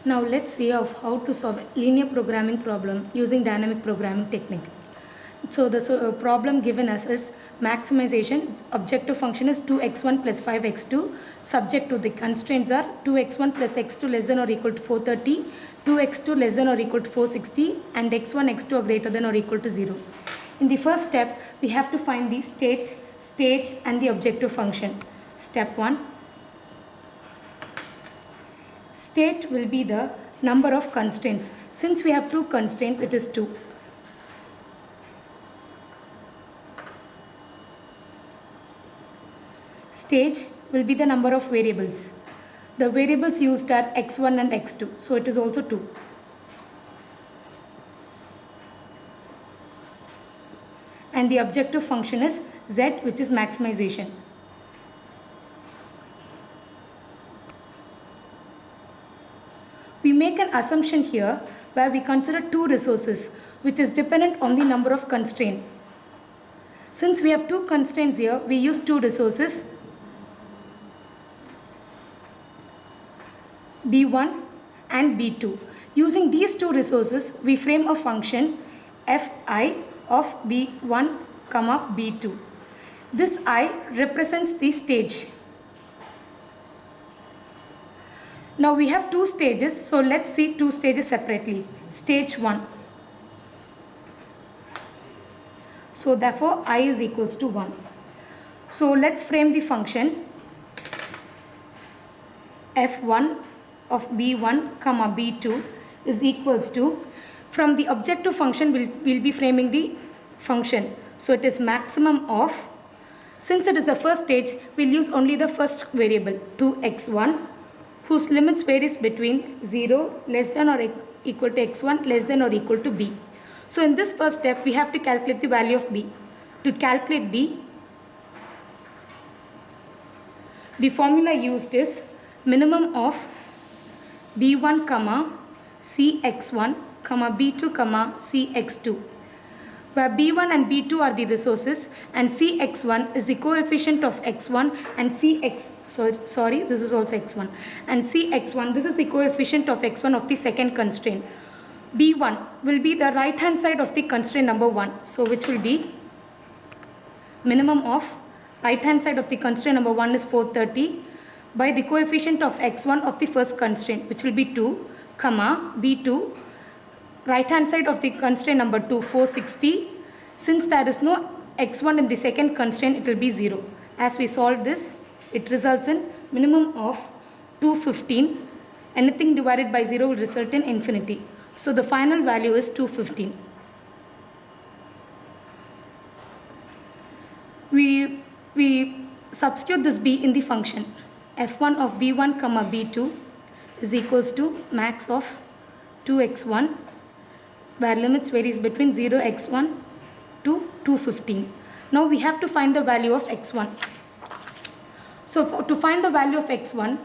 Now let's see of how to solve a linear programming problem using dynamic programming technique. So the problem given us is maximization. Objective function is 2x1 plus 5x2. Subject to the constraints are 2x1 plus x2 less than or equal to 430, 2x2 less than or equal to 460, and x1, x2 are greater than or equal to 0. In the first step, we have to find the state, stage, and the objective function. Step 1. State will be the number of constraints. Since we have two constraints, it is 2. Stage will be the number of variables. The variables used are x1 and x2, so it is also 2. And the objective function is z, which is maximization. We make an assumption here where we consider two resources which is dependent on the number of constraints. Since we have two constraints here, we use two resources B1 and B2. Using these two resources, we frame a function fi of B1, B2. This I represents the stage. Now we have two stages, so let's see two stages separately. Stage 1. So therefore I is equals to 1. So let's frame the function f1 of b1, b2 is equals to, from the objective function we'll be framing the function. So it is maximum of, since it is the first stage, we'll use only the first variable 2x1, whose limits varies between 0 less than or equal to x1 less than or equal to b. So in this first step, we have to calculate the value of b. To calculate b, the formula used is minimum of b1, cx1, b2, cx2, where b1 and b2 are the resources and cx1 is the coefficient of x1 and this is also x1, and cx1, this is the coefficient of x1 of the second constraint. b1 will be the right hand side of the constraint number 1, so which will be minimum of right hand side of the constraint number 1 is 430 by the coefficient of x1 of the first constraint, which will be 2, b2 right hand side of the constraint number 2 460. Since there is no x1 in the second constraint, it will be 0. As we solve this, it results in minimum of 215. Anything divided by 0 will result in infinity. So the final value is 215. We substitute this b in the function. f1 of b1, b2 is equals to max of 2x1, where limits varies between 0x1 to 215. Now we have to find the value of x1. So to find the value of x1,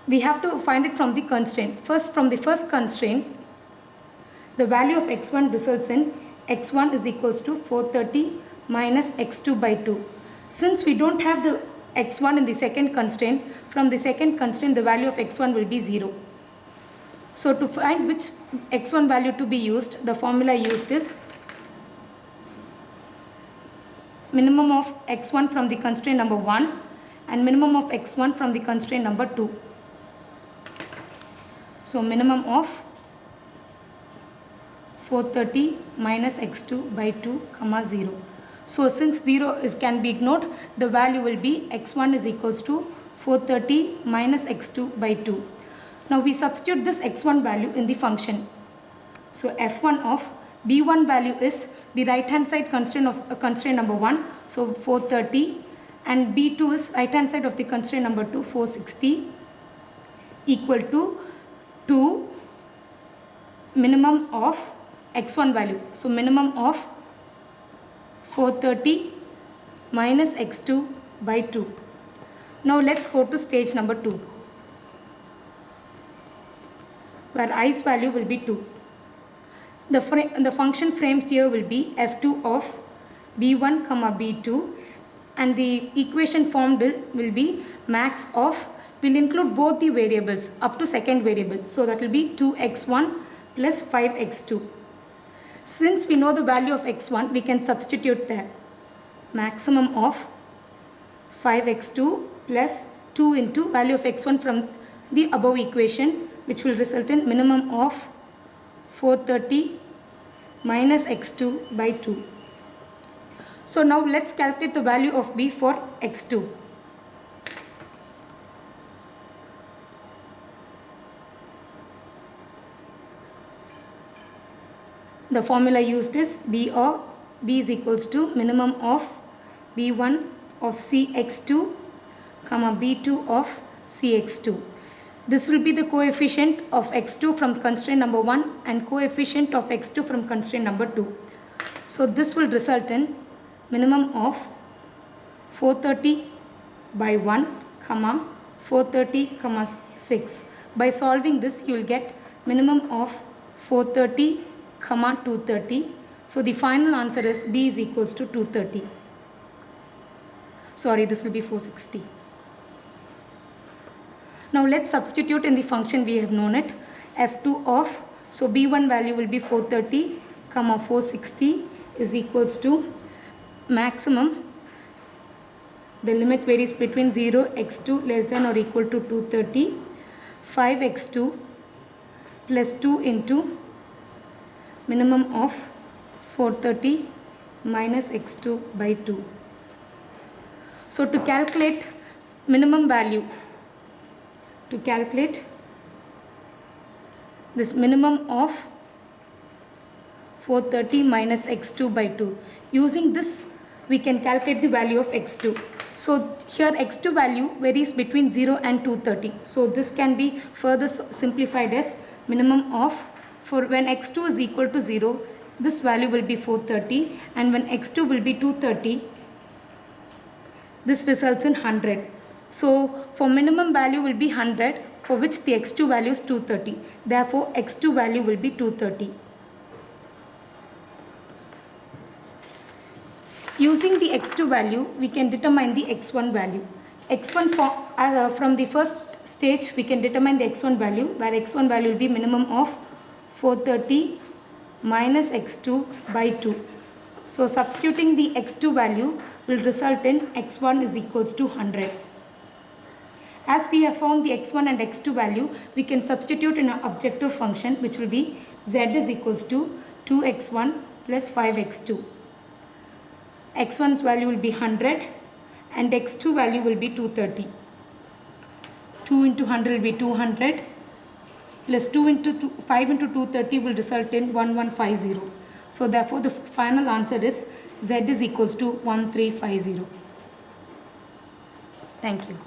we have to find it from the constraint. First, from the first constraint, the value of x1 results in x1 is equals to 430 minus x2 by 2. Since we don't have the x1 in the second constraint, from the second constraint the value of x1 will be 0. So to find which x1 value to be used, the formula used is minimum of x1 from the constraint number 1 and minimum of x1 from the constraint number 2. So minimum of 430 minus x2 by 2, 0. So since 0 can be ignored, the value will be x1 is equals to 430 minus x2 by 2. Now we substitute this x1 value in the function. So f1 of b1 value is the right hand side constraint of constraint number 1, so 430, and b2 is right hand side of the constraint number 2, 460, equal to 2 minimum of x1 value. So minimum of 430 minus x2 by 2. Now let's go to stage number 2, where i's value will be 2. The function framed here will be f2 of b1, b2, and the equation formed will be max of we'll include both the variables up to second variable. So that will be 2x1 plus 5x2. Since we know the value of x1, we can substitute there. Maximum of 5x2 plus 2 into value of x1 from the above equation, which will result in minimum of 430 minus x2 by 2. So now let's calculate the value of b for x2. The formula used is b is equals to minimum of b1 of cx2 comma b2 of cx2. This will be the coefficient of x2 from constraint number 1 and coefficient of x2 from constraint number 2. So this will result in minimum of 430 by 1 comma 430 comma 6. By solving this, you will get minimum of 430 comma 230. So the final answer is b is equals to 230. Sorry, this will be 460. Now let's substitute in the function we have known it. f2 of, so b1 value will be 430 comma 460 is equals to maximum. The limit varies between 0 x2 less than or equal to 230, 5x2 plus 2 into minimum of 430 minus x2 by 2. So to calculate minimum value, to calculate this minimum of 430 minus x2 by 2, using this we can calculate the value of x2. So here x2 value varies between 0 and 230. So this can be further simplified as minimum of, for when x2 is equal to 0, this value will be 430, and when x2 will be 230, this results in 100. So for minimum value will be 100, for which the x2 value is 230. Therefore x2 value will be 230. Using the x2 value, we can determine the x1 value. x1 from the first stage, we can determine the x1 value, where x1 value will be minimum of 430 minus x2 by 2. So substituting the x2 value will result in x1 is equals to 100. As we have found the x1 and x2 value, we can substitute in an objective function, which will be z is equals to 2x1 plus 5x2. x1's value will be 100 and x2 value will be 230. 2 into 100 will be 200 plus 5 into 230 will result in 1150. So therefore the final answer is z is equals to 1350. Thank you.